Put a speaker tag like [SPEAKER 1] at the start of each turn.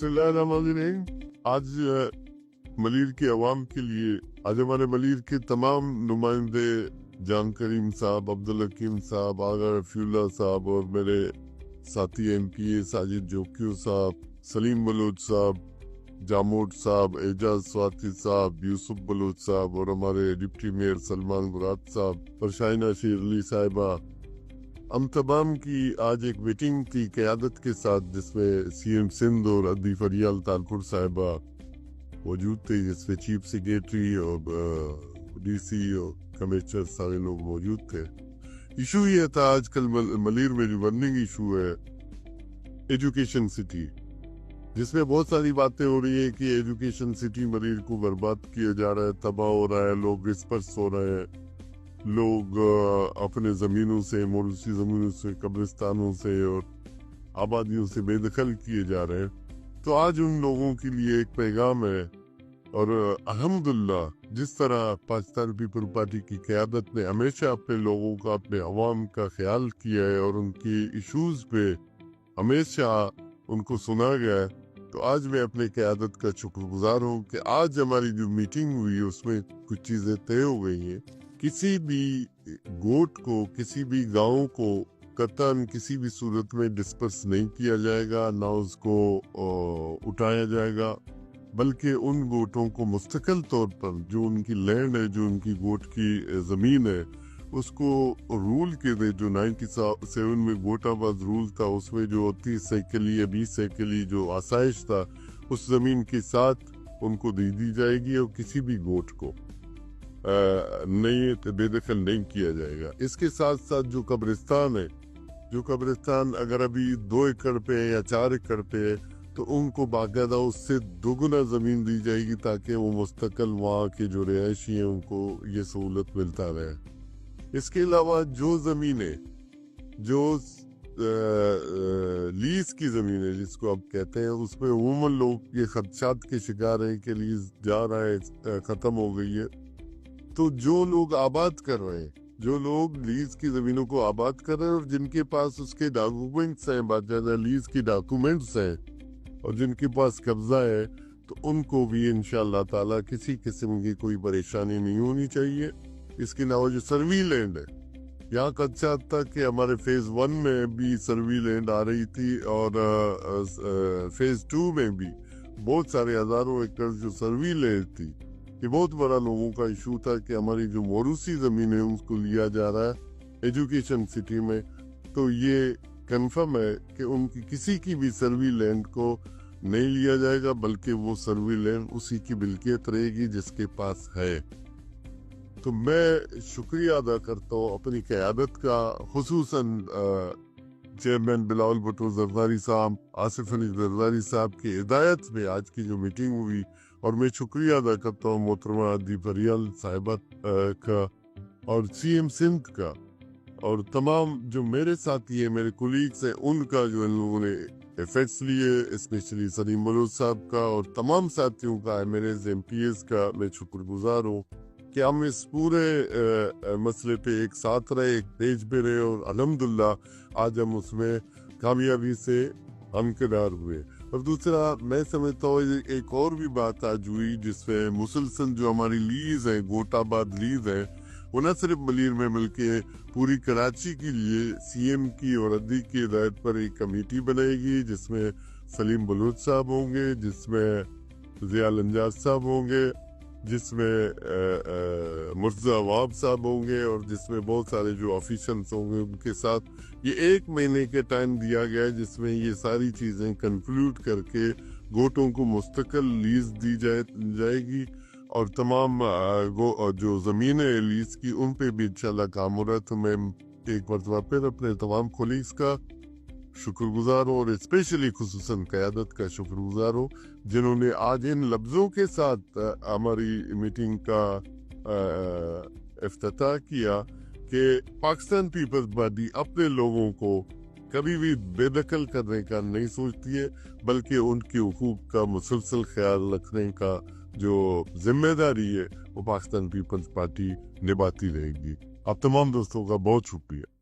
[SPEAKER 1] बिस्मिल्लाहिर्रहमानिर्रहीम। आज मलीर के अवाम के लिए आज हमारे मलीर के तमाम नुमाइंदे जान करीम साहब, अब्दुल हकीम साहब, आगा रफीउल्लाह साहब और मेरे साथी MPA साजिद जोकियो साहब, सलीम बलोच साहब, जामोद साहब, एजाज स्वाति साहब, यूसुफ बलोच साहब और हमारे डिप्टी मेयर सलमान मुराद साहब और शाइना शेरली साहिबा, हम तमाम की आज एक मीटिंग थी क़यादत के साथ जिसमें CM सिंध और अदी फरियाल तालपुर साहिबा मौजूद थे, जिसमें चीफ सेक्रेटरी और DC और कमिश्नर सारे लोग मौजूद थे। इशू ये था आजकल मलीर में जो बर्निंग इशू है एजुकेशन सिटी, जिसमें बहुत सारी बातें हो रही है कि एजुकेशन सिटी मलीर को बर्बाद किया जा रहा है, तबाह हो रहा है, लोग डिस्पर्स हो रहे हैं, लोग अपने ज़मीनों से, मौरूसी ज़मीनों से, कब्रिस्तानों से और आबादियों से बेदखल किए जा रहे हैं। तो आज उन लोगों के लिए एक पैगाम है और अल्हम्दुलिल्लाह जिस तरह पाकिस्तान पीपल पार्टी की क़यादत ने हमेशा अपने लोगों का, अपने अवाम का ख्याल किया है और उनकी इशूज़ पे हमेशा उनको सुना गया है, तो आज मैं अपने क़यादत का शुक्रगुजार हूँ कि आज हमारी जो मीटिंग हुई उसमें कुछ चीज़ें तय हो गई हैं। किसी भी गोट को, किसी भी गांव को कतन किसी भी सूरत में डिस्पर्स नहीं किया जाएगा, ना उसको उठाया जाएगा, बल्कि उन गोटों को मुस्तकिल तौर पर जो उनकी लैंड है, जो उनकी गोट की ज़मीन है, उसको रूल के दे। जो 97 में गोटाबाज रूल था उसमें जो 30 सैकली या 20 सैकली जो आसाइश था उस ज़मीन के साथ उनको दे दी जाएगी और किसी भी गोट को नहीं बेदखल नहीं किया जाएगा। इसके साथ साथ जो कब्रिस्तान है, जो कब्रिस्तान अगर अभी 2 एकड़ पे है या 4 एकड़ पे है तो उनको बाकायदा उससे दोगुना ज़मीन दी जाएगी ताकि वो मुस्तकिल वहाँ के जो रिहायशी हैं उनको ये सहूलत मिलता रहे। इसके अलावा जो ज़मीनें जो लीज की ज़मीन है जिसको आप कहते हैं, उसमें उमूमन लोग ये खदशात के शिकार हैं कि लीज जा रहा है, ख़त्म हो गई है। तो जो लोग आबाद कर रहे हैं, जो लोग लीज की ज़मीनों को आबाद कर रहे हैं और जिनके पास उसके डॉक्यूमेंट्स हैं, बाकायदा लीज की डॉक्यूमेंट्स हैं और जिनके पास कब्जा है, तो उनको भी इंशाअल्लाह ताला किसी किस्म की कोई परेशानी नहीं होनी चाहिए। इसके अलावा जो सर्वी लैंड है, यहाँ कच्चा था कि हमारे फेज 1 में भी सर्वी लैंड आ रही थी और फेज 2 में भी बहुत सारे हजारों एकड़ जो सर्वी लैंड थी। ये बहुत बड़ा लोगों का इशू था कि हमारी जो मौरूसी ज़मीन है उसको लिया जा रहा है एजुकेशन सिटी में। तो ये कंफर्म है कि उनकी किसी की भी सर्वी लैंड को नहीं लिया जाएगा, बल्कि वो सर्वी लैंड उसी की मिल्कियत रहेगी जिसके पास है। तो मैं शुक्रिया अदा करता हूँ अपनी क़यादत का, खुसूसन चेयरमैन बिलावल भुट्टो ज़रदारी साहब, आसिफ अली ज़रदारी साहब की हिदायत में आज की जो मीटिंग हुई, और मैं शुक्रिया अदा करता हूँ मोहतरमा अदी फरियाल साहिबा का और CM सिंध का और तमाम जो मेरे साथी हैं, मेरे कोलीग्स हैं, उनका जो इन लोगों ने एफर्ट्स लिए, स्पेशली सलीम बलोच साहब का और तमाम साथियों का, मेरे MPAs का मैं शुक्रगुजार हूँ कि हम इस पूरे मसले पे एक साथ रहे, एक पेज पे रहे और अल्हम्दुलिल्लाह आज हम उसमें कामयाबी से हमकिनार हुए। और दूसरा मैं समझता हूँ एक और भी बात आज हुई जिसमें मुसलसल जो हमारी लीज है, गोटाबाद लीज है, वो न सिर्फ मलीर में बल्कि पूरी कराची के लिए CM की और अदी की हिदायत पर एक कमेटी बनाएगी जिसमें सलीम बलोच साहब होंगे, जिसमें ज़िया लंजाज साहब होंगे, जिसमें मुर्तज़ा अवाब साहब होंगे और जिसमें बहुत सारे जो ऑफिशियल्स होंगे उनके साथ ये 1 महीने के टाइम दिया गया है जिसमें ये सारी चीज़ें कंक्लूड करके गोटों को मुस्तकिल लीज दी जाएगी और तमाम जो ज़मीनें लीज की उन पे भी इंशाल्लाह काम हो रहा है। तो मैं एक मरतबा फिर अपने तमाम कोलीग्स का शुक्रगुजार हो और स्पेशली खुसूसन क़यादत का शुक्रगुजार हो जिन्होंने आज इन लफ्ज़ों के साथ हमारी मीटिंग का इफ्तिताह किया कि पाकिस्तान पीपल्स पार्टी अपने लोगों को कभी भी बेदखल करने का नहीं सोचती है, बल्कि उनके हुकूक का मुसलसल ख्याल रखने का जो जिम्मेदारी है वो पाकिस्तान पीपल्स पार्टी निभाती रहेगी। आप तमाम दोस्तों का बहुत शुक्रिया।